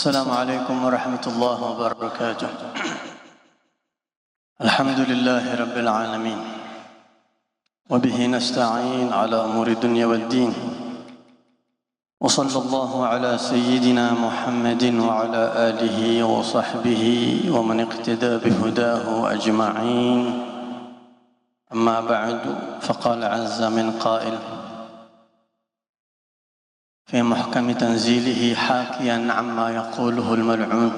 السلام عليكم ورحمة الله وبركاته. الحمد لله رب العالمين، وبه نستعين على أمور الدنيا والدين، وصلى الله على سيدنا محمد وعلى آله وصحبه ومن اقتدى بهداه أجمعين. أما بعد، فقال عز من قائل في محكم تنزيله حاكيا عما يقوله الملعون،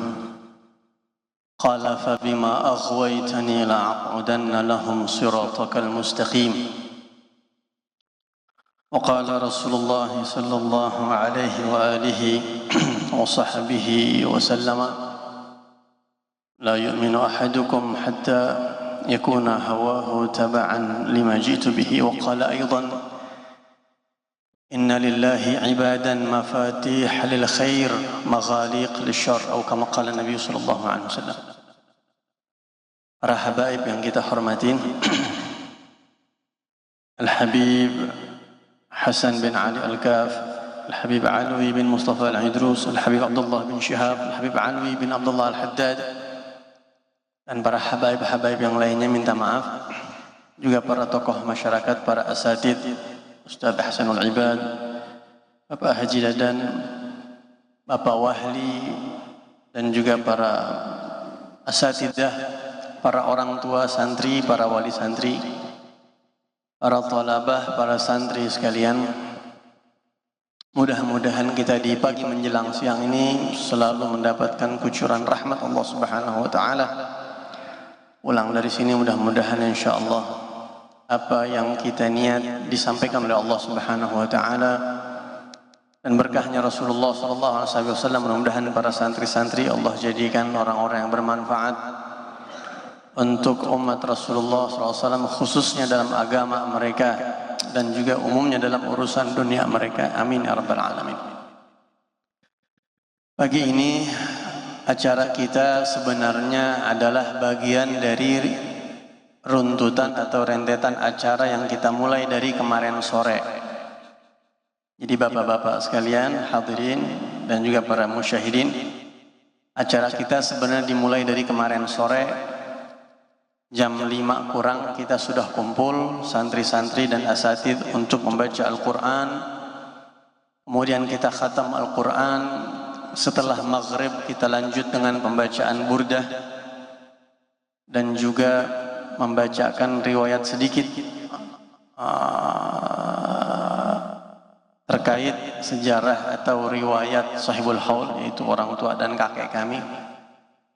قال فبما أغويتني لأقعدن لهم صراطك المستقيم. وقال رسول الله صلى الله عليه وآله وصحبه وسلم: لا يؤمن أحدكم حتى يكون هواه تبعا لما جئت به. وقال أيضا: إن لله عبادا مفاتيح للخير مغاليق للشر، أو كما قال النبي صلى الله عليه وسلم. Para habaib yang kita hormatin, Al-Habib Hasan bin Ali Al-Kaf, Al-Habib Alwi bin Mustafa Al-Idrus, Al-Habib Abdullah bin Shihab, Al-Habib Alwi bin Abdullah Al-Haddad, dan para habaib-habaib yang lainnya minta maaf. Juga para tokoh masyarakat, para asatid, Ustaz Hasanul Ibad, Bapak Haji Dadan, Bapak Wahli, dan juga para asatidah, para orang tua santri, para wali santri, para thalabah, para santri sekalian. Mudah-mudahan kita di pagi menjelang siang ini selalu mendapatkan kucuran rahmat Allah Subhanahu wa taala. Ulang dari sini, mudah-mudahan insyaallah apa yang kita niat disampaikan oleh Allah Subhanahu wa taala, dan berkahnya Rasulullah sallallahu alaihi wasallam, mudah-mudahan para santri-santri Allah jadikan orang-orang yang bermanfaat untuk umat Rasulullah sallallahu alaihi wasallam, khususnya dalam agama mereka dan juga umumnya dalam urusan dunia mereka. Amin ya rabbal alamin. Pagi ini acara kita sebenarnya adalah bagian dari runtutan atau rentetan acara yang kita mulai dari kemarin sore. Jadi bapak-bapak sekalian, hadirin dan juga para musyahidin, acara kita sebenarnya dimulai dari kemarin sore. Jam 5 kurang kita sudah kumpul santri-santri dan asatid untuk membaca Al-Quran. Kemudian kita khatam Al-Quran. Setelah maghrib kita lanjut dengan pembacaan burdah dan juga membacakan riwayat sedikit terkait sejarah atau riwayat Sahibul Haul, yaitu orang tua dan kakek kami.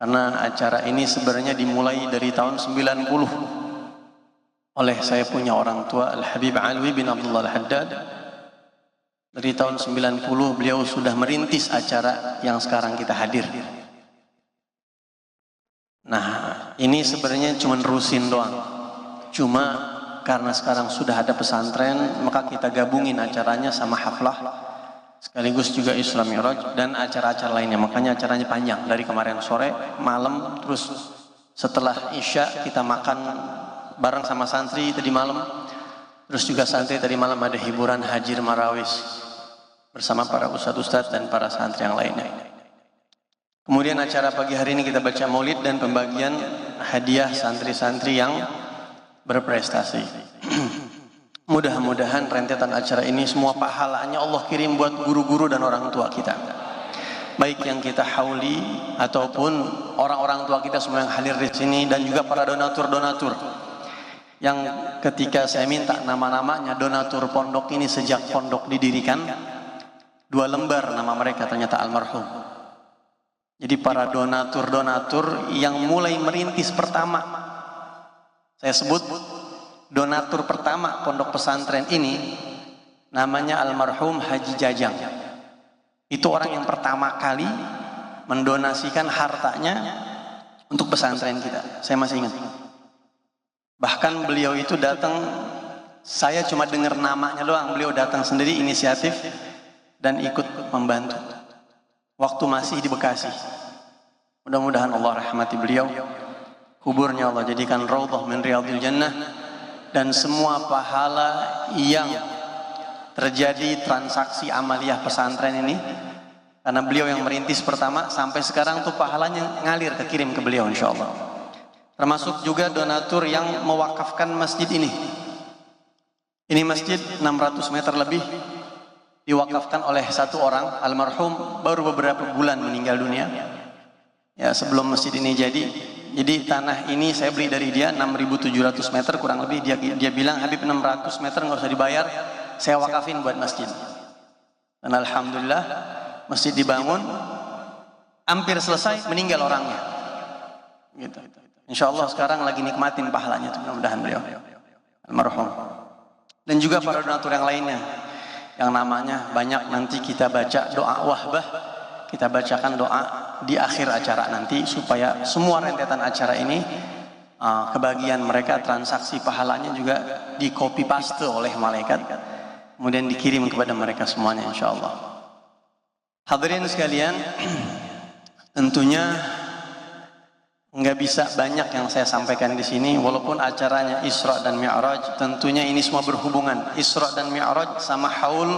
Karena acara ini sebenarnya dimulai dari tahun 90 oleh saya punya orang tua, Al-Habib Alwi bin Abdullah Al-Haddad. Dari tahun 90 beliau sudah merintis acara yang sekarang kita hadir. Nah, ini sebenarnya cuma rusin doang. Cuma karena sekarang sudah ada pesantren, maka kita gabungin acaranya sama haflah, sekaligus juga Isra Mi'raj dan acara-acara lainnya. Makanya acaranya panjang, dari kemarin sore, malam, terus setelah Isya kita makan bareng sama santri tadi malam. Terus juga santri tadi malam ada hiburan Hajir Marawis bersama para ustadz-ustadz dan para santri yang lainnya. Kemudian acara pagi hari ini kita baca maulid dan pembagian hadiah santri-santri yang berprestasi. Mudah-mudahan rentetan acara ini semua pahalanya Allah kirim buat guru-guru dan orang tua kita, baik yang kita hauli ataupun orang-orang tua kita semua yang hadir di sini, dan juga para donatur-donatur yang ketika saya minta nama-namanya donatur pondok ini sejak pondok didirikan, 2 lembar nama mereka ternyata almarhum. Jadi para donatur-donatur yang mulai merintis pertama, saya sebut donatur pertama pondok pesantren ini namanya almarhum Haji Jajang. Itu orang yang pertama kali mendonasikan hartanya untuk pesantren kita. Saya masih ingat. Bahkan beliau itu datang, saya cuma dengar namanya doang, beliau datang sendiri inisiatif dan ikut membantu. Waktu masih di Bekasi. Mudah-mudahan Allah rahmati beliau, kuburnya Allah jadikan raudhah min riyadhil jannah, dan semua pahala yang terjadi transaksi amaliyah pesantren ini Karena beliau yang merintis pertama, sampai sekarang tuh pahalanya ngalir kekirim ke beliau insyaallah. Termasuk juga donatur yang mewakafkan masjid ini. Ini masjid 600 meter lebih diwakafkan oleh satu orang, almarhum baru beberapa bulan meninggal dunia. Ya, sebelum masjid ini jadi tanah ini saya beli dari dia 6.700 meter kurang lebih. Dia bilang, Habib 600 meter nggak usah dibayar, saya wakafin buat masjid. Dan alhamdulillah masjid dibangun, hampir selesai, meninggal orangnya. Gitu. Insya Allah sekarang lagi nikmatin pahalanya, mudah-mudahan beliau almarhum. Dan juga para donatur yang lainnya, yang namanya banyak, nanti kita baca doa wahbah, kita bacakan doa di akhir acara nanti, supaya semua rentetan acara ini kebagian mereka, transaksi pahalanya juga di copy paste oleh malaikat, kemudian dikirim kepada mereka semuanya insya Allah. Hadirin sekalian, tentunya nggak bisa banyak yang saya sampaikan di sini, walaupun acaranya Isra dan Mi'raj. Tentunya ini semua berhubungan. Isra dan Mi'raj sama haul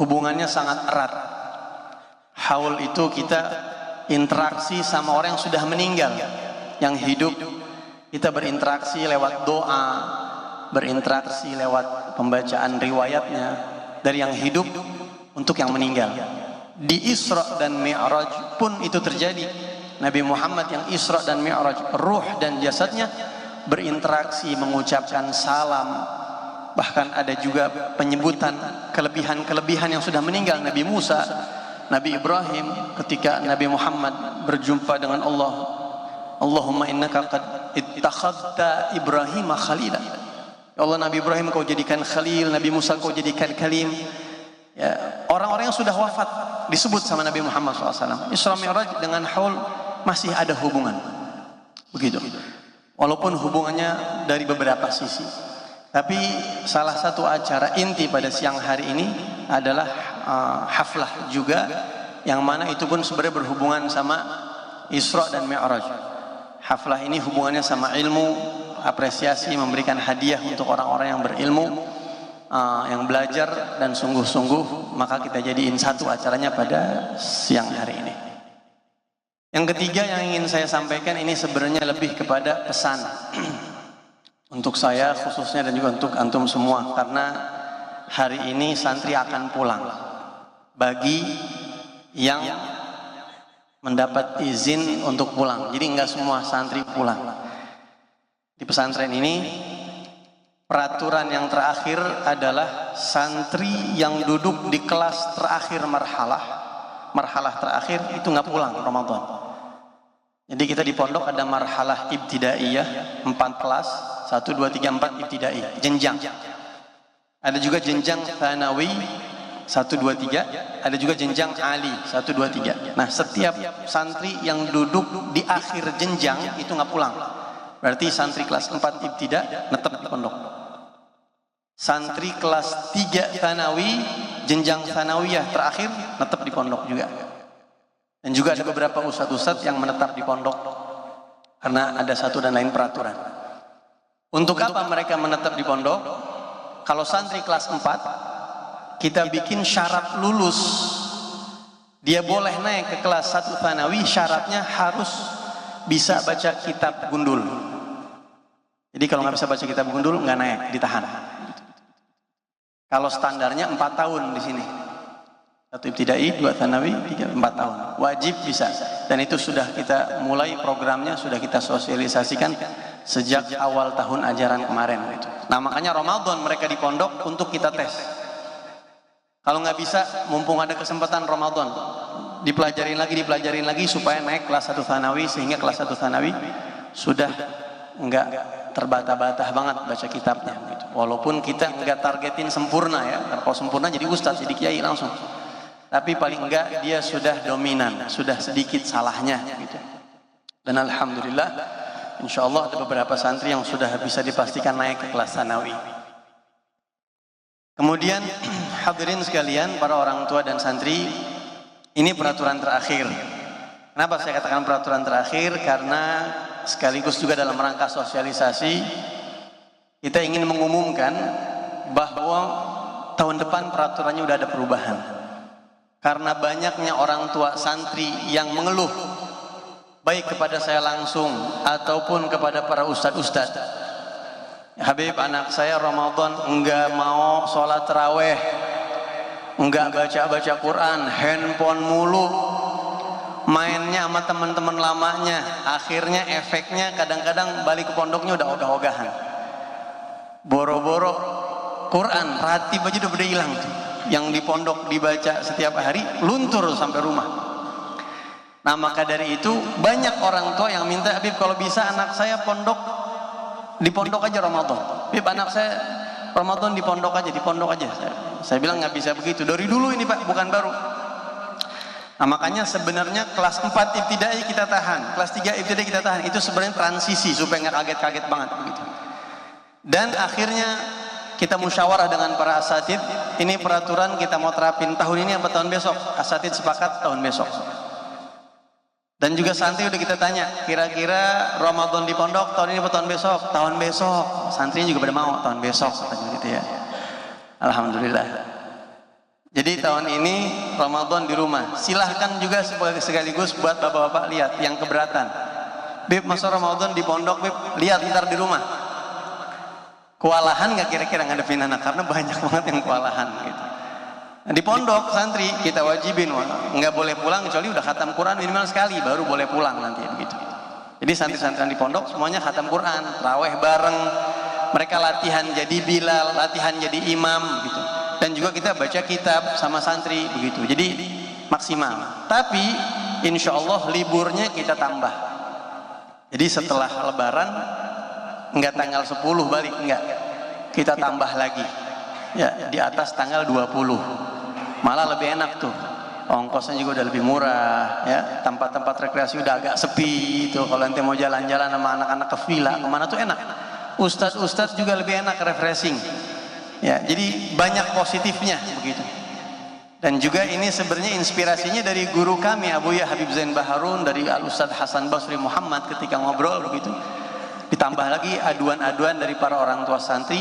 hubungannya sangat erat. Haul itu kita interaksi sama orang yang sudah meninggal. Yang hidup kita berinteraksi lewat doa, berinteraksi lewat pembacaan riwayatnya dari yang hidup untuk yang meninggal. Di Isra dan Mi'raj pun itu terjadi. Nabi Muhammad yang Isra dan Mi'raj, ruh dan jasadnya berinteraksi, mengucapkan salam. Bahkan ada juga penyebutan kelebihan-kelebihan yang sudah meninggal. Nabi Musa, Nabi Ibrahim, ketika Nabi Muhammad berjumpa dengan Allah, Allahumma innaka qad ittakhadta Ibrahim khalila. Ya Allah, Nabi Ibrahim kau jadikan khalil, Nabi Musa kau jadikan kalim. Ya, orang-orang yang sudah wafat disebut sama Nabi Muhammad SAW. Isra Mi'raj dengan haul masih ada hubungan, begitu. Walaupun hubungannya dari beberapa sisi, tapi salah satu acara inti pada siang hari ini adalah haflah juga, yang mana itu pun sebenarnya berhubungan sama Isra dan Mi'raj. Haflah ini hubungannya sama ilmu, apresiasi, memberikan hadiah untuk orang-orang yang berilmu, yang belajar dan sungguh-sungguh, maka kita jadiin satu acaranya pada siang hari ini. Yang ketiga yang ingin saya sampaikan ini sebenarnya lebih kepada pesan untuk saya khususnya dan juga untuk antum semua, karena hari ini santri akan pulang. Bagi yang mendapat izin untuk pulang, jadi enggak semua santri pulang. Di pesantren ini peraturan yang terakhir adalah santri yang duduk di kelas terakhir marhalah terakhir itu nggak pulang Ramadan. Jadi kita di pondok ada marhalah ibtidaiyah 4 kelas, 1, 2, 3, 4 ibtidaiyah, jenjang. Ada juga jenjang tsanawi 1, 2, 3, ada juga jenjang ali 1, 2, 3. Nah, setiap santri yang duduk di akhir jenjang itu nggak pulang. Berarti santri kelas 4 ibtida netep di pondok. Santri kelas 3 tsanawi, jenjang tsanawiyah terakhir netep di pondok juga. Dan juga ada beberapa ustadz-ustadz yang menetap di pondok karena ada satu dan lain peraturan. Untuk apa mereka menetap di pondok? Kalau santri kelas 4 kita bikin syarat lulus, dia boleh naik ke kelas 1 tsanawi, syaratnya harus bisa baca kitab gundul. Jadi kalau nggak bisa baca kitab gundul nggak naik, ditahan. Kalau standarnya 4 tahun di sini, 1 ibtidai, 2 tsanawi, 3, 4 tahun, wajib bisa. Dan itu sudah kita mulai programnya, sudah kita sosialisasikan sejak awal tahun ajaran kemarin. Nah, makanya Ramadan mereka di pondok untuk kita tes. Kalau nggak bisa, mumpung ada kesempatan Ramadan, dipelajarin lagi supaya naik kelas 1 tsanawi, sehingga kelas 1 tsanawi sudah nggak terbata-bata banget baca kitabnya gitu. Walaupun kita nggak targetin sempurna ya, kalau sempurna jadi ustadz, jadi kiai langsung, tapi paling enggak dia sudah dominan, sudah sedikit salahnya gitu. Dan alhamdulillah insyaallah ada beberapa santri yang sudah bisa dipastikan naik ke kelas tsanawi. Kemudian hadirin sekalian, para orang tua dan santri, ini peraturan terakhir. Kenapa saya katakan peraturan terakhir? Karena sekaligus juga dalam rangka sosialisasi, kita ingin mengumumkan bahwa tahun depan peraturannya udah ada perubahan. karena banyaknya orang tua santri yang mengeluh baik kepada saya langsung ataupun kepada para ustadz. Habib, anak saya Ramadan enggak mau sholat taraweh, enggak baca Quran, handphone mulu, mainnya sama teman-teman lamanya. Akhirnya efeknya kadang-kadang balik ke pondoknya udah ogah-ogahan, boro-boro Quran, ratib aja udah pada hilang tuh. Yang di pondok dibaca setiap hari luntur sampai rumah. Nah maka dari itu banyak orang tua yang minta, Habib kalau bisa anak saya di pondok aja Ramadan. Habib anak saya Ramadan di pondok aja. Saya bilang nggak bisa begitu. Dari dulu ini Pak, bukan baru. Nah makanya sebenarnya kelas 4 ibtidai kita tahan, kelas 3 ibtidai kita tahan. Itu sebenarnya transisi supaya nggak kaget-kaget banget begitu. Dan akhirnya kita musyawarah dengan para asatid. Ini peraturan kita mau terapin tahun ini apa tahun besok? Asatid sepakat tahun besok. Dan juga santri udah kita tanya, kira-kira Ramadan di pondok tahun ini atau tahun besok? Tahun besok. Santrinya juga pada mau tahun besok katanya gitu ya. Alhamdulillah. Jadi tahun ini Ramadan di rumah. Silahkan juga sekaligus buat bapak-bapak lihat yang keberatan. Bib, masa Ramadan di pondok, Bib, lihat ntar di rumah. Kewalahan nggak kira-kira ngadepin anak? Karena banyak banget yang kewalahan gitu. Di pondok santri kita wajibin nggak boleh pulang kecuali udah khatam Quran minimal sekali, baru boleh pulang nanti begitu. Jadi santri-santri di pondok semuanya khatam Quran, taraweh bareng, mereka latihan jadi bilal, latihan jadi imam gitu. Dan juga kita baca kitab sama santri begitu. Jadi maksimal. Tapi insya Allah liburnya kita tambah. Jadi setelah Lebaran nggak tanggal 10 balik, enggak, kita tambah lagi ya di atas tanggal 20, malah lebih enak tuh, ongkosnya juga udah lebih murah ya, tempat-tempat rekreasi udah agak sepi itu. Kalau nanti mau jalan-jalan sama anak-anak ke villa kemana tuh enak, ustadz juga lebih enak refreshing ya. Jadi banyak positifnya begitu. Dan juga ini sebenarnya inspirasinya dari guru kami Abuya Habib Zain Baharun, dari Al-Ustadz Hasan Basri Muhammad ketika ngobrol begitu. Ditambah lagi aduan-aduan dari para orang tua santri.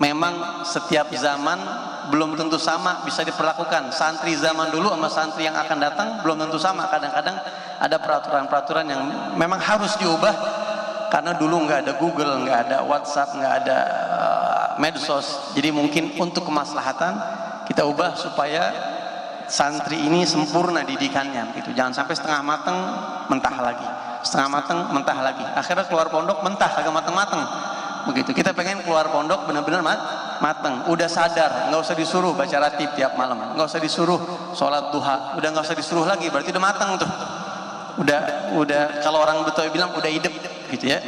Memang setiap zaman belum tentu sama bisa diperlakukan. Santri zaman dulu sama santri yang akan datang belum tentu sama. Kadang-kadang ada peraturan-peraturan yang memang harus diubah, karena dulu nggak ada Google, nggak ada WhatsApp, nggak ada medsos. Jadi mungkin untuk kemaslahatan kita ubah supaya santri ini sempurna didikannya gitu. Jangan sampai setengah mateng mentah lagi, setengah mateng mentah lagi, akhirnya keluar pondok mentah agak mateng-mateng begitu. Kita pengen keluar pondok benar-benar mateng, udah sadar, nggak usah disuruh baca ratib tiap malam, nggak usah disuruh sholat duha, udah nggak usah disuruh lagi, berarti udah mateng tuh, udah kalau orang Betawi bilang udah hidup gitu ya,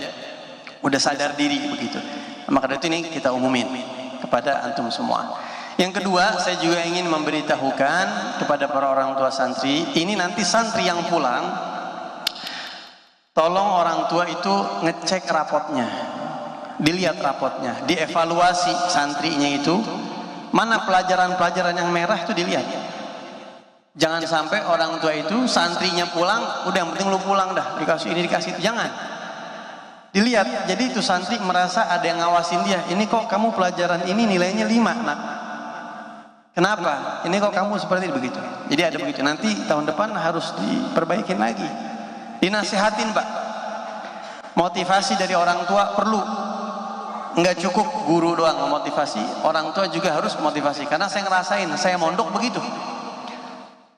udah sadar diri begitu. Maka dari itu ini kita umumin kepada antum semua. Yang kedua, saya juga ingin memberitahukan kepada para orang tua santri, ini nanti santri yang pulang, tolong orang tua itu ngecek rapotnya, dilihat rapotnya, dievaluasi santrinya itu, mana pelajaran-pelajaran yang merah itu dilihat. Jangan sampai orang tua itu santrinya pulang, udah yang penting lu pulang dah, dikasih ini dikasih itu, jangan. Dilihat, jadi itu santri merasa ada yang ngawasin dia, ini kok kamu pelajaran ini nilainya 5 nak. Kenapa? Ini kok kamu seperti itu begitu. Jadi ada begitu. Nanti tahun depan harus diperbaikin lagi. Dinasihatin Pak. Motivasi dari orang tua perlu. Enggak cukup guru doang memotivasi, orang tua juga harus motivasi. Karena saya ngerasain, saya mondok begitu.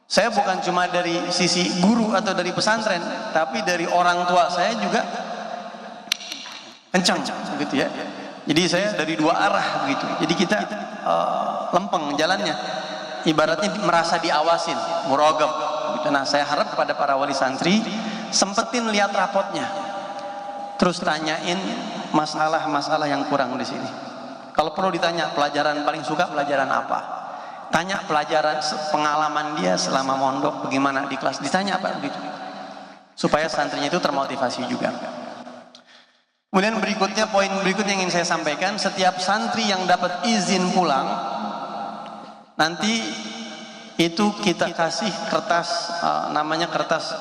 Saya bukan cuma dari sisi guru atau dari pesantren, tapi dari orang tua saya juga kencang begitu ya. Jadi saya dari dua arah begitu. Jadi kita lempeng jalannya, ibaratnya merasa diawasin, muragab gitu. Nah saya harap kepada para wali santri sempetin lihat rapotnya, terus tanyain masalah-masalah yang kurang di sini. Kalau perlu ditanya pelajaran paling suka pelajaran apa, tanya pelajaran pengalaman dia selama mondok bagaimana di kelas, ditanya apa begitu, supaya santrinya itu termotivasi juga. Kemudian berikutnya, poin berikutnya yang ingin saya sampaikan, setiap santri yang dapat izin pulang, nanti itu kita kasih kertas, namanya kertas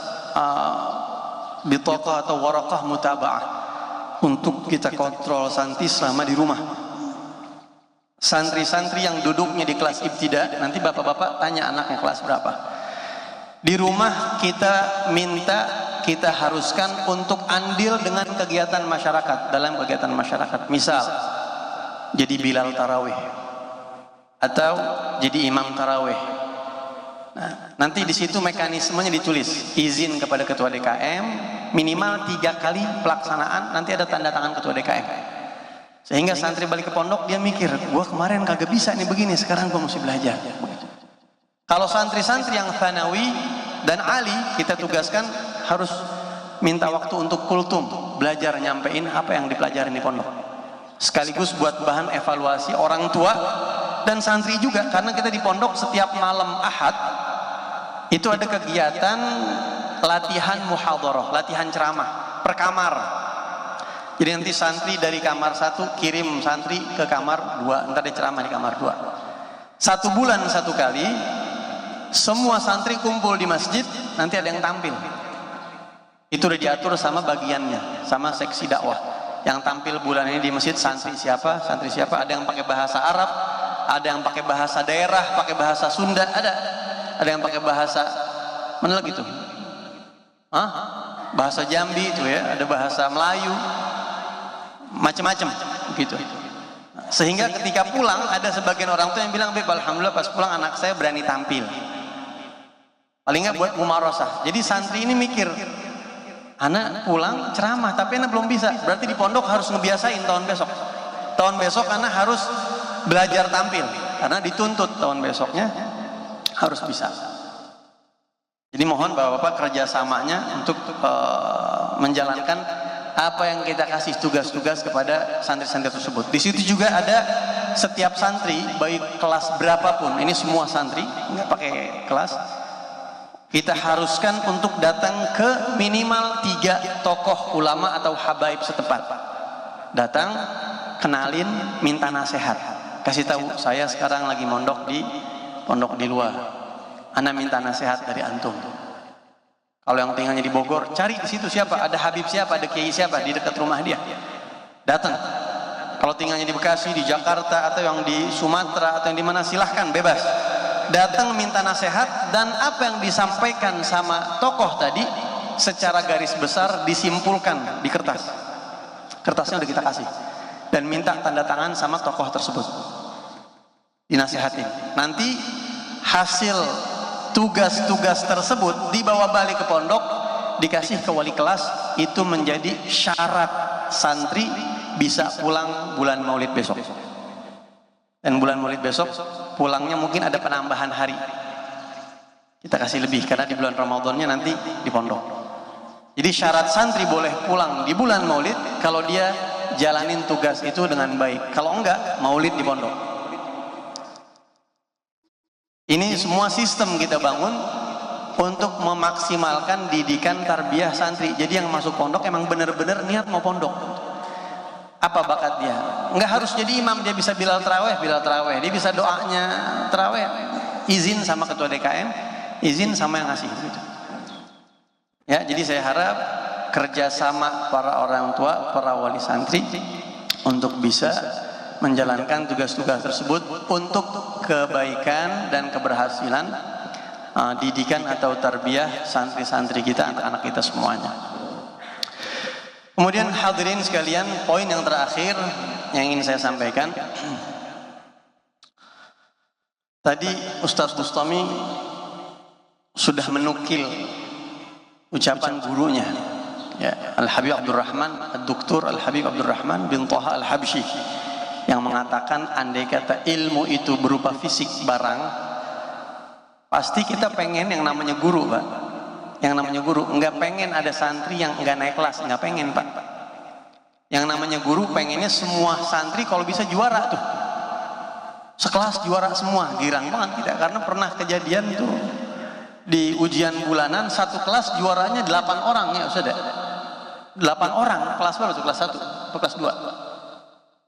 bitaqah atau warakah mutaba'ah, untuk kita kontrol santri selama di rumah. Santri-santri yang duduknya di kelas ibtida, nanti bapak-bapak tanya anaknya kelas berapa. Di rumah kita minta, kita haruskan untuk andil dengan kegiatan masyarakat, dalam kegiatan masyarakat. Misal, jadi bilal tarawih atau jadi imam tarawih. Nah, nanti di situ mekanismenya ditulis, izin kepada ketua DKM minimal 3 kali pelaksanaan, nanti ada tanda tangan ketua DKM. Sehingga santri balik ke pondok, dia mikir, gua kemarin kagak bisa nih begini, sekarang gua mesti belajar. Kalau santri-santri yang thanawi dan ali, kita tugaskan harus minta waktu untuk kultum, belajar nyampein apa yang dipelajarin di pondok. Sekaligus buat bahan evaluasi orang tua dan santri juga, karena kita di pondok setiap malam Ahad itu ada kegiatan latihan muhadharah, latihan ceramah per kamar. Jadi nanti santri dari kamar 1 kirim santri ke kamar 2, ntar ada ceramah di kamar 2. 1 bulan 1 kali, semua santri kumpul di masjid, nanti ada yang tampil. Itu udah diatur sama bagiannya, sama seksi dakwah. Yang tampil bulan ini di masjid santri siapa, ada yang pakai bahasa Arab, ada yang pakai bahasa daerah, pakai bahasa Sunda, ada yang pakai bahasa mana lagi tuh? Bahasa Jambi itu ya, ada bahasa Melayu. Macam-macam gitu. Sehingga ketika pulang ada sebagian orang tua yang bilang, "Beb, alhamdulillah pas pulang anak saya berani tampil." Paling nggak buat mumarosah. Jadi santri ini mikir, anak pulang ceramah tapi anak belum bisa. Berarti di pondok harus ngebiasain tahun besok. Tahun besok anak harus belajar tampil karena dituntut tahun besoknya harus bisa. Jadi mohon bapak-bapak kerjasamanya untuk menjalankan apa yang kita kasih tugas-tugas kepada santri-santri tersebut. Di situ juga ada setiap santri, baik kelas berapapun, ini semua santri, nggak pakai kelas, kita haruskan untuk datang ke minimal 3 tokoh ulama atau habaib setempat. Datang, kenalin, minta nasihat, kasih tahu saya sekarang lagi mondok di pondok di luar, ana minta nasihat dari antum. Kalau yang tinggalnya di Bogor, cari di situ siapa, ada habib siapa, ada kiai siapa di dekat rumah dia. Datang. Kalau tinggalnya di Bekasi, di Jakarta, atau yang di Sumatera, atau yang di mana, silahkan bebas. Datang minta nasihat, dan apa yang disampaikan sama tokoh tadi secara garis besar disimpulkan di kertas. Kertasnya udah kita kasih. Dan minta tanda tangan sama tokoh tersebut. Dinasihatin. Nanti hasil tugas-tugas tersebut dibawa balik ke pondok, dikasih ke wali kelas, itu menjadi syarat santri bisa pulang bulan Maulid besok. Dan bulan Maulid besok pulangnya mungkin ada penambahan hari, kita kasih lebih karena di bulan Ramadannya nanti di pondok. Jadi syarat santri boleh pulang di bulan Maulid kalau dia jalanin tugas itu dengan baik. Kalau enggak, Maulid di pondok. Ini semua sistem kita bangun untuk memaksimalkan didikan tarbiyah santri. Jadi yang masuk pondok emang bener-bener niat mau pondok. Apa bakat dia? Nggak harus jadi imam, dia bisa bilal taraweh. Dia bisa doanya taraweh. Izin sama ketua DKM, izin sama yang ngasih. Gitu. Ya, jadi saya harap kerjasama para orang tua, para wali santri untuk bisa menjalankan tugas-tugas tersebut untuk kebaikan dan keberhasilan didikan atau tarbiyah santri-santri kita, anak-anak kita semuanya. Kemudian hadirin sekalian, poin yang terakhir yang ingin saya sampaikan. Tadi Ustaz Bustami sudah menukil ucapan gurunya, ya, Al-Habib Abdurrahman, Ad-Doktor Al-Habib Abdurrahman bin Thaha Al-Habsyi, yang mengatakan andai kata ilmu itu berupa fisik barang, pasti kita pengen yang namanya guru, Pak. Yang namanya guru, nggak pengen ada santri yang nggak naik kelas, nggak pengen, Pak. Yang namanya guru pengennya semua santri kalau bisa juara tuh, sekelas juara semua. Girang banget kita, karena pernah kejadian tuh di ujian bulanan, satu kelas juaranya 8 orang ya, Ustaz. 8 orang, kelas berapa tuh? Kelas 1 atau kelas 2?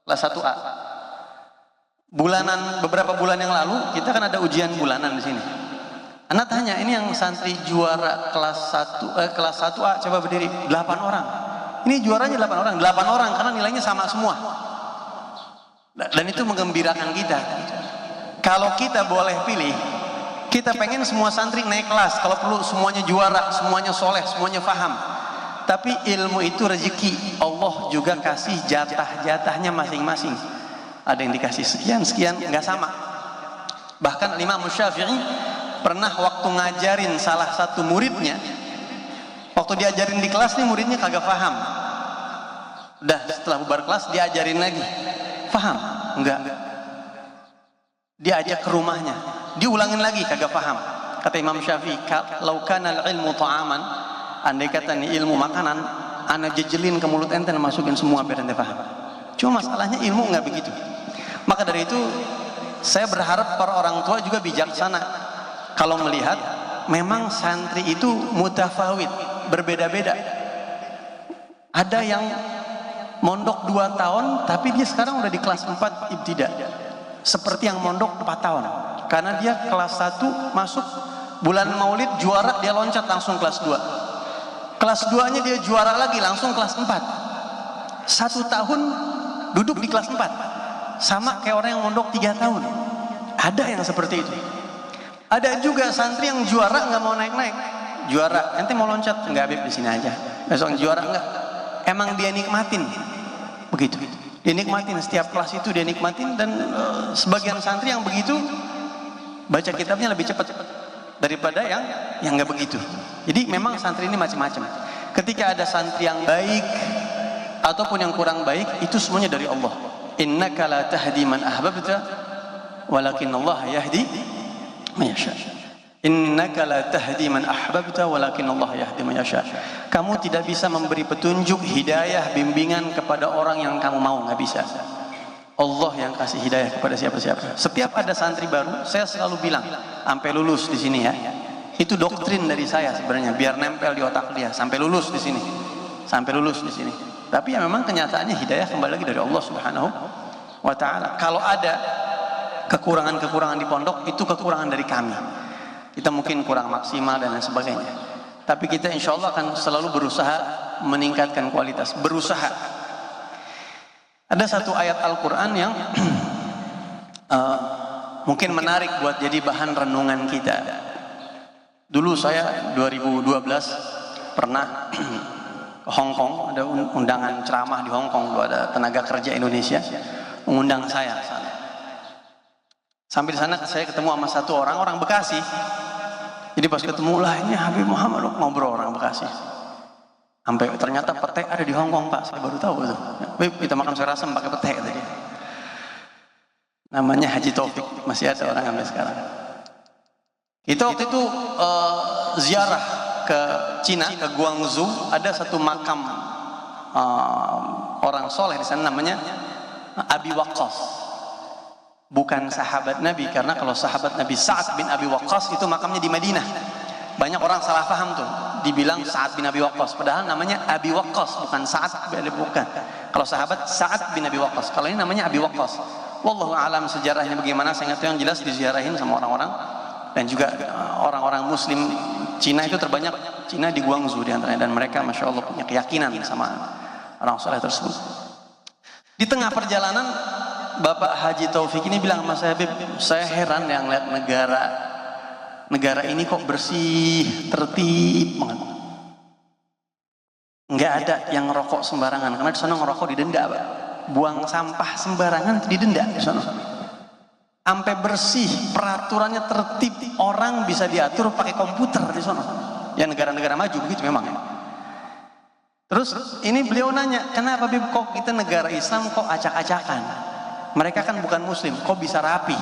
Kelas 1A. Bulanan, beberapa bulan yang lalu kita kan ada ujian bulanan di sini. Anak tanya, ini yang santri juara kelas 1A coba berdiri, 8 orang. Ini juaranya 8 orang, 8 orang karena nilainya sama semua. Dan itu menggembirakan kita. Kalau kita boleh pilih, kita pengen semua santri naik kelas, kalau perlu semuanya juara, semuanya soleh, semuanya faham. Tapi ilmu itu rezeki, Allah juga kasih jatah-jatahnya masing-masing. Ada yang dikasih sekian-sekian, nggak sama. Bahkan Imam Syafi'i pernah waktu ngajarin salah satu muridnya, waktu diajarin di kelas nih muridnya kagak paham. Udah setelah bubar kelas diajarin lagi, paham? Enggak. Diajak ke rumahnya, diulangin lagi kagak paham. Kata Imam Syafi'i, "Lau kana al-ilmu ta'aman," andai kata nih ilmu makanan, ana jejelin ke mulut ente dan masukin semua biar ente paham. Cuma masalahnya ilmu nggak begitu. Maka dari itu saya berharap para orang tua juga bijaksana kalau melihat memang santri itu mutafawid, berbeda-beda. Ada yang mondok 2 tahun tapi dia sekarang udah di kelas 4 ibtida, seperti yang mondok 4 tahun karena dia kelas 1 masuk bulan maulid juara, dia loncat langsung kelas 2, kelas 2 nya dia juara lagi langsung kelas 4, 1 tahun duduk di kelas 4, sama kayak orang yang mondok 3 tahun. Ada yang seperti itu. Ada juga santri yang juara nggak mau naik-naik, juara ente mau loncat nggak, Habib di sini aja, besok juara enggak. Emang dia nikmatin begitu, dia nikmatin setiap kelas itu, dia nikmatin. Dan sebagian santri yang begitu baca kitabnya lebih cepat daripada yang nggak begitu. Jadi memang santri ini macam-macam. Ketika ada santri yang baik ataupun yang kurang baik, itu semuanya dari Allah. Innaka la tahdi man ahbabta walakin Allah yahdi man yasha. Innaka la tahdi man ahbabta walakin Allah yahdi man yasha. Kamu tidak bisa memberi petunjuk, hidayah, bimbingan kepada orang yang kamu mau, nggak bisa. Allah yang kasih hidayah kepada siapa-siapa. Setiap ada santri baru, saya selalu bilang, sampai lulus di sini ya. Itu doktrin dari saya sebenarnya, biar nempel di otak dia sampai lulus di sini. Sampai lulus di sini. Tapi ya memang kenyataannya hidayah kembali lagi dari Allah Subhanahu wa taala. Kalau ada kekurangan-kekurangan di pondok, itu kekurangan dari kami. Kita mungkin kurang maksimal dan lain sebagainya. Tapi kita insya Allah akan selalu berusaha meningkatkan kualitas. Berusaha. Ada satu ayat Al-Quran yang mungkin menarik buat jadi bahan renungan kita. Dulu saya 2012 pernah ke Hong Kong, ada undangan ceramah di Hong Kong, ada tenaga kerja Indonesia mengundang saya sana. Sampai di sana saya ketemu sama satu orang Bekasi. Jadi pas ketemu lah, ini Habib Muhammad, ngobrol orang Bekasi. Sampai ternyata pete ada di Hong Kong, Pak. Saya baru tahu tuh. Habib, kita makan sayur asem pakai pete tadi. Namanya Haji Taufik, masih ada orang sampai sekarang. Kita waktu itu ziarah ke Cina, ke Guangzhou, ada satu makam orang soleh di sana namanya Abi Waqqas. Bukan sahabat Nabi, karena kalau sahabat Nabi Sa'ad bin Abi Waqqas itu makamnya di Madinah. Banyak orang salah paham tuh, dibilang Sa'ad bin Abi Waqqas, padahal namanya Abi Waqqas, bukan Sa'ad, bukan. Kalau sahabat Sa'ad bin Abi Waqqas, kalau ini namanya Abi Waqqas. Wallahu a'lam sejarahnya bagaimana, saya nggak tahu, yang jelas diziarahin sama orang-orang. Dan juga orang-orang Muslim Cina itu terbanyak, Cina di Guangzhou diantaranya, dan mereka Masya Allah punya keyakinan sama orang soleh tersebut. Di tengah perjalanan Bapak Haji Taufik ini bilang sama saya, Habib, saya heran yang lihat negara ini kok bersih, tertib banget. Nggak ada yang ngerokok sembarangan, karena di sana ngerokok didenda, Pak. Buang sampah sembarangan didenda di sana. Sampai bersih, peraturannya tertib, orang bisa diatur pakai komputer di sana. Ya negara-negara maju begitu memang ya. Terus ini beliau nanya, kenapa Habib kok kita negara Islam kok acak-acakan? Mereka kan bukan Muslim, kok bisa rapi?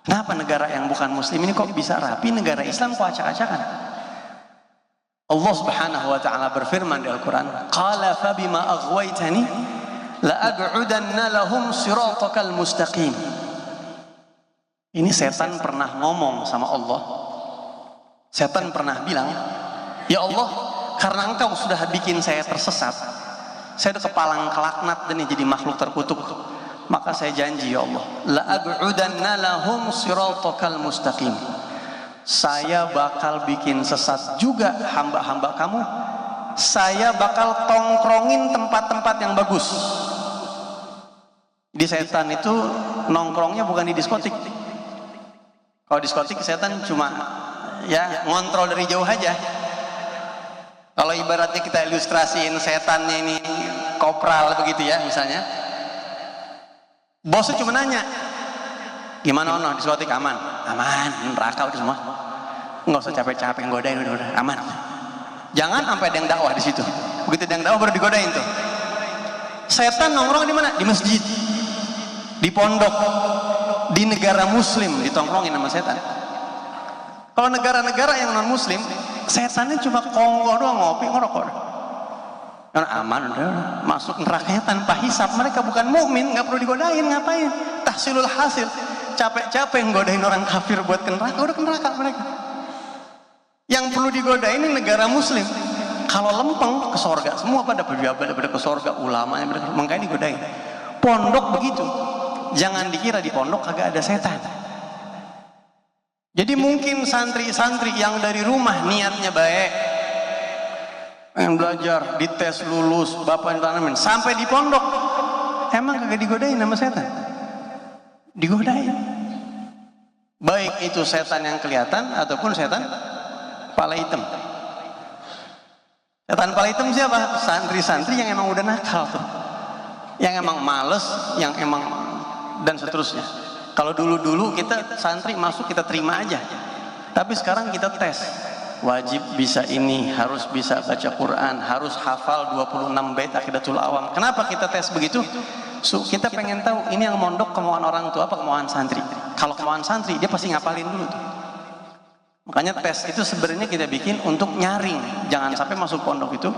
Kenapa negara yang bukan Muslim ini kok bisa rapi, negara Islam kok acak-acakan? Allah Subhanahu wa taala berfirman di Al-Qur'an, "Qala fa bima aghwaytani la aq'udanna lahum siratakal mustaqim." Ini setan pernah ngomong sama Allah. Setan pernah bilang, "Ya Allah, karena Engkau sudah bikin saya tersesat, saya udah kepalang kelaknat dan jadi makhluk terkutuk. Maka saya janji ya Allah, la aq'udanna lahum siratakal mustaqim. Saya bakal bikin sesat juga hamba-hamba kamu. Saya bakal tongkrongin tempat-tempat yang bagus. Di di setan itu nongkrongnya bukan di diskotik. Kalau diskotik setan cuma ya ngontrol dari jauh aja. Kalau ibaratnya kita ilustrasiin setannya ini kopral begitu ya misalnya, bosnya cuma nanya, gimana ono diskotik aman? Aman, neraka udah semua. Nggak usah capek-capek godain, udah aman. Jangan sampai ada yang dakwah di situ. Begitu ada yang dakwah baru digodain tuh. Setan nongkrong di mana? Di masjid, di pondok, di negara muslim ditongkrongin sama setan. Kalau negara-negara yang non muslim, setannya cuma kongko doang, ngopi ngerokok. Karena aman udah masuk nerakanya tanpa hisap. Mereka bukan mukmin, nggak perlu digodain, ngapain? Tahsilul hasil. Capek-capek ngodain orang kafir buat ke neraka, udah ke neraka mereka. Yang perlu digodain ini negara muslim. Kalau lempeng ke sorga, semua pada pejabat pada ke sorga, ulamanya makanya digodain. Pondok begitu. Jangan dikira di pondok kagak ada setan. Jadi mungkin santri-santri yang dari rumah niatnya baik, pengen belajar, dites lulus, bapak tanamin, sampai di pondok emang kagak digodain sama setan. Digodain. Baik itu setan yang kelihatan ataupun setan kepala hitam. Setan kepala hitam siapa? Santri-santri yang emang udah nakal tuh, yang emang males, yang emang dan seterusnya. Kalau dulu-dulu kita santri masuk kita terima aja, tapi sekarang kita tes, wajib bisa ini, harus bisa baca Quran, harus hafal 26 bait Aqidatul Awam. Kenapa kita tes begitu? Kita pengen tahu ini yang mondok kemauan orang tua apa kemauan santri. Kalau kemauan santri dia pasti ngapalin dulu tuh. Makanya tes itu sebenarnya kita bikin untuk nyaring, jangan sampai masuk pondok itu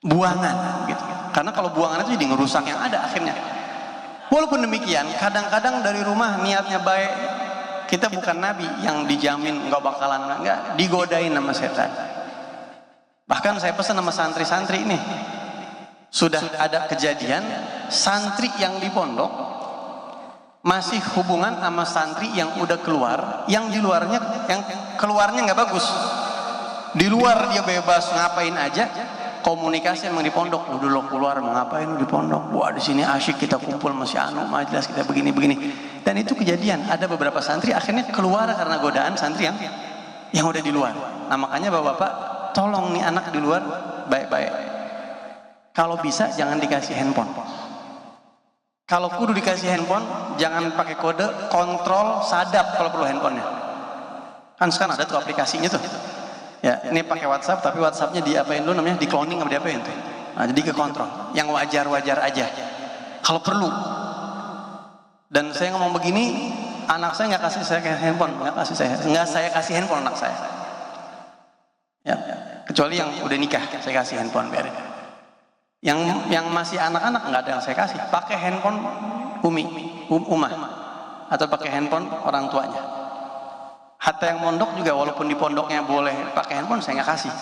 buangan gitu. Karena kalau buangan itu jadi ngerusak yang ada akhirnya. Walaupun demikian, kadang-kadang dari rumah niatnya baik, kita bukan nabi yang dijamin nggak bakalan enggak digodain sama setan. Bahkan saya pesan sama santri-santri ini, sudah ada kejadian santri yang di pondok masih hubungan sama santri yang udah keluar, yang di luarnya, yang keluarnya nggak bagus. Di luar dia bebas ngapain aja, komunikasi emang di pondok. Udah lo keluar mau ngapain di pondok? Wah di sini asyik kita kumpul masih majelis kita begini-begini. Dan itu kejadian. Ada beberapa santri akhirnya keluar karena godaan santri yang udah di luar. Nah makanya bapak-bapak tolong nih anak di luar baik-baik. Kalau bisa jangan dikasih handphone. Kalau kudu dikasih handphone, jangan pakai kode, kontrol sadap kalau perlu handphonenya. Kan sekarang ada tuh aplikasinya tuh. Ya, ini pakai WhatsApp, tapi WhatsAppnya diapain dulu namanya, di cloning sama diapain tuh. Nah, jadi ke kontrol. Yang wajar-wajar aja. Kalau perlu. Dan saya ngomong begini, anak saya nggak kasih saya handphone, nggak saya kasih handphone anak saya. Ya, kecuali yang udah nikah, saya kasih handphone biarin. Yang masih anak-anak nggak ada yang saya kasih. Pakai handphone umah atau pakai handphone orang tuanya. Hatta yang mondok juga walaupun di pondoknya boleh pakai handphone, saya nggak kasih.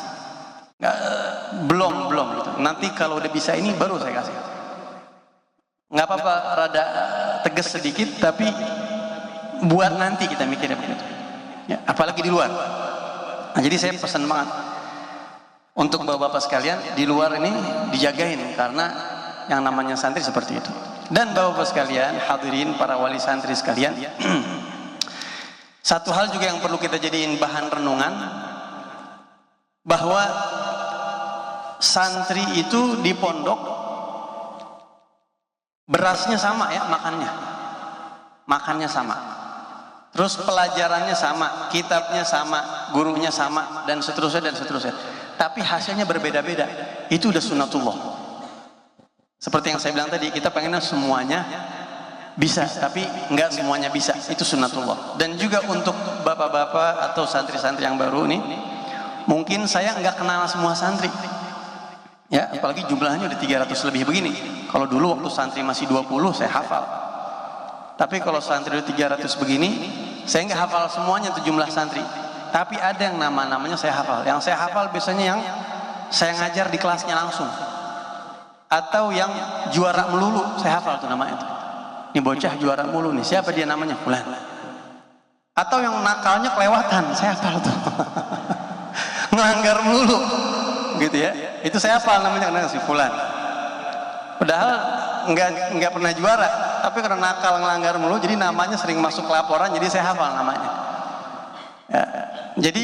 Belum gitu. Nanti kalau udah bisa ini baru saya kasih. Nggak apa-apa, rada tegas sedikit, tapi buat nanti kita mikirnya begitu. Ya, apalagi di luar. Nah, jadi saya pesan banget untuk bapak-bapak sekalian di luar ini dijagain, karena yang namanya santri seperti itu. Dan bapak-bapak sekalian, hadirin para wali santri sekalian, satu hal juga yang perlu kita jadiin bahan renungan, bahwa santri itu di pondok berasnya sama ya, makannya sama, terus pelajarannya sama, kitabnya sama, gurunya sama, dan seterusnya. Tapi hasilnya berbeda-beda. Itu udah sunnatullah. Seperti yang saya bilang tadi, kita pengennya semuanya bisa, tapi enggak semuanya bisa. Itu sunnatullah. Dan juga untuk bapak-bapak atau santri-santri yang baru nih, mungkin saya enggak kenal semua santri. Ya, apalagi jumlahnya udah 300 lebih begini. Kalau dulu waktu santri masih 20 saya hafal. Tapi kalau santri udah 300 begini, saya enggak hafal semuanya tuh jumlah santri. Tapi ada yang nama-namanya saya hafal. Yang saya hafal biasanya yang saya ngajar di kelasnya langsung. Atau yang juara melulu, saya hafal tuh namanya tuh. Ini bocah juara mulu nih, siapa dia namanya? Fulan. Atau yang nakalnya kelewatan, saya hafal tuh. Ngelanggar mulu. Gitu ya. Itu saya hafal namanya, karena si Fulan. Padahal nggak pernah juara, tapi karena nakal ngelanggar mulu, jadi namanya sering masuk laporan, jadi saya hafal namanya. Ya. Jadi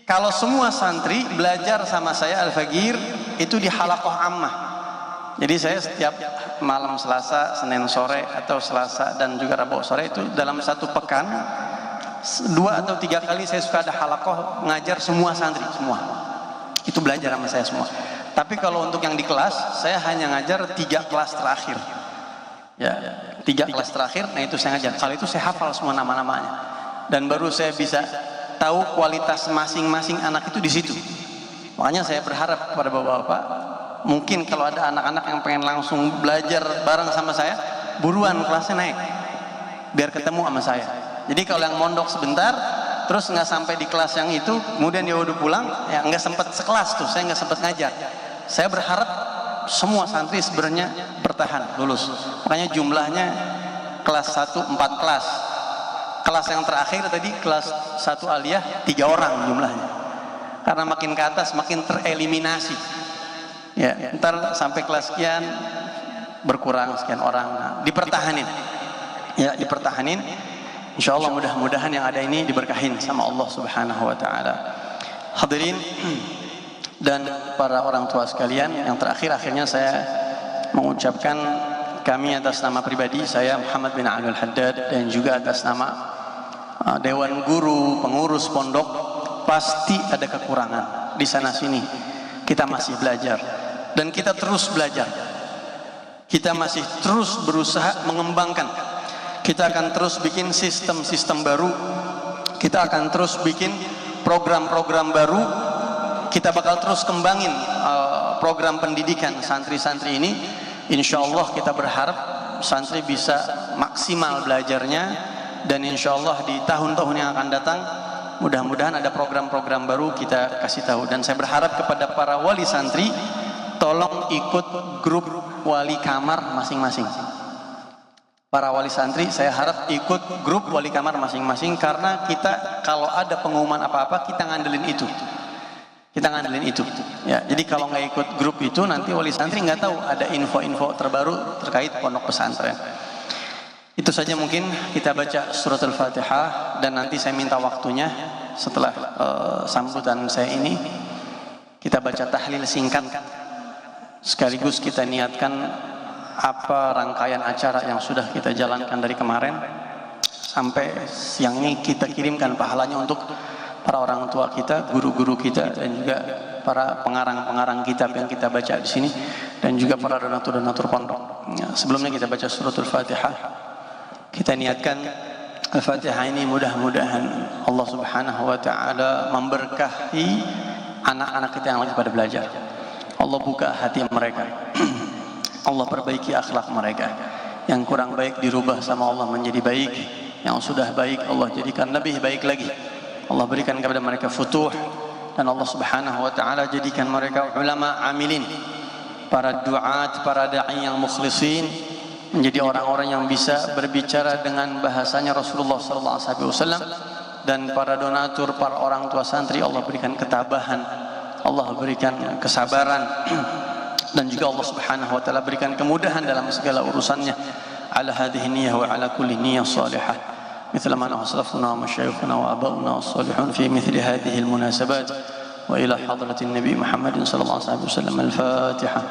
kalau semua santri belajar sama saya Al-Fagir itu di halaqah ammah. Jadi saya setiap malam Selasa, Senin sore atau Selasa dan juga Rabu sore itu dalam satu pekan 2 atau 3 kali saya suka ada halaqah ngajar semua santri semua. Itu belajar sama saya semua. Tapi kalau untuk yang di kelas saya hanya ngajar 3 kelas terakhir. Ya, 3 kelas terakhir, nah itu saya ngajar. Kalau itu saya hafal semua nama-namanya. Dan baru saya bisa tahu kualitas masing-masing anak itu di situ. Makanya saya berharap kepada bapak-bapak, mungkin kalau ada anak-anak yang pengen langsung belajar bareng sama saya, buruan kelasnya naik, biar ketemu sama saya. Jadi kalau yang mondok sebentar, terus nggak sampai di kelas yang itu, kemudian dia udah pulang, ya nggak sempat sekelas tuh, saya nggak sempat ngajar. Saya berharap semua santri sebenarnya bertahan, lulus. Makanya jumlahnya kelas 1 4 kelas. Kelas yang terakhir tadi kelas 1 aliyah 3 orang jumlahnya. Karena makin ke atas makin tereliminasi. Ya, ntar sampai kelas sekian berkurang sekian orang. Nah, dipertahanin. Ya, dipertahanin. Insyaallah mudah-mudahan yang ada ini diberkahin sama Allah Subhanahu wa taala. Hadirin dan para orang tua sekalian, yang terakhir akhirnya saya mengucapkan kami atas nama pribadi saya Muhammad bin Ali Al-Haddad dan juga atas nama Dewan Guru Pengurus Pondok, pasti ada kekurangan di sana sini. Kita masih belajar dan kita terus belajar. Kita masih terus berusaha mengembangkan. Kita akan terus bikin sistem-sistem baru. Kita akan terus bikin program-program baru. Kita bakal terus kembangin program pendidikan santri-santri ini. Insya Allah kita berharap santri bisa maksimal belajarnya, dan insya Allah di tahun-tahun yang akan datang mudah-mudahan ada program-program baru kita kasih tahu. Dan saya berharap kepada para wali santri, tolong ikut grup wali kamar masing-masing. Para wali santri saya harap ikut grup wali kamar masing-masing, karena kita kalau ada pengumuman apa-apa kita ngandelin itu. Kita ngandelin itu. Ya, jadi kalau nggak ikut grup itu nanti wali santri nggak tahu ada info-info terbaru terkait pondok pesantren. Itu saja mungkin kita baca surat Al-Fatihah, dan nanti saya minta waktunya setelah sambutan saya ini kita baca tahlil singkat, sekaligus kita niatkan apa rangkaian acara yang sudah kita jalankan dari kemarin sampai siang ini, kita kirimkan pahalanya untuk para orang tua kita, guru-guru kita, dan juga para pengarang-pengarang kitab yang kita baca di sini, dan juga para donatur-donatur pondok. Sebelumnya kita baca surat Al-Fatihah. Kita niatkan Al-Fatihah ini mudah-mudahan Allah Subhanahu wa taala memberkahi anak-anak kita yang lagi pada belajar. Allah buka hati mereka. Allah perbaiki akhlak mereka. Yang kurang baik dirubah sama Allah menjadi baik. Yang sudah baik Allah jadikan lebih baik lagi. Allah berikan kepada mereka futuh, dan Allah Subhanahu wa taala jadikan mereka ulama amilin, para duat, para dai yang mukhlisin, menjadi orang-orang yang bisa berbicara dengan bahasanya Rasulullah sallallahu alaihi wasallam. Dan para donatur, para orang tua santri, Allah berikan ketabahan, Allah berikan kesabaran, dan juga Allah Subhanahu wa taala berikan kemudahan dalam segala urusannya. Ala hadhihi niyyah wa ala kulli niyyah salihah. مثل ما أسلفنا ومشايخنا وآباؤنا الصالحون في مثل هذه المناسبات، وإلى حضرة النبي محمد صلى الله عليه وسلم الفاتحة.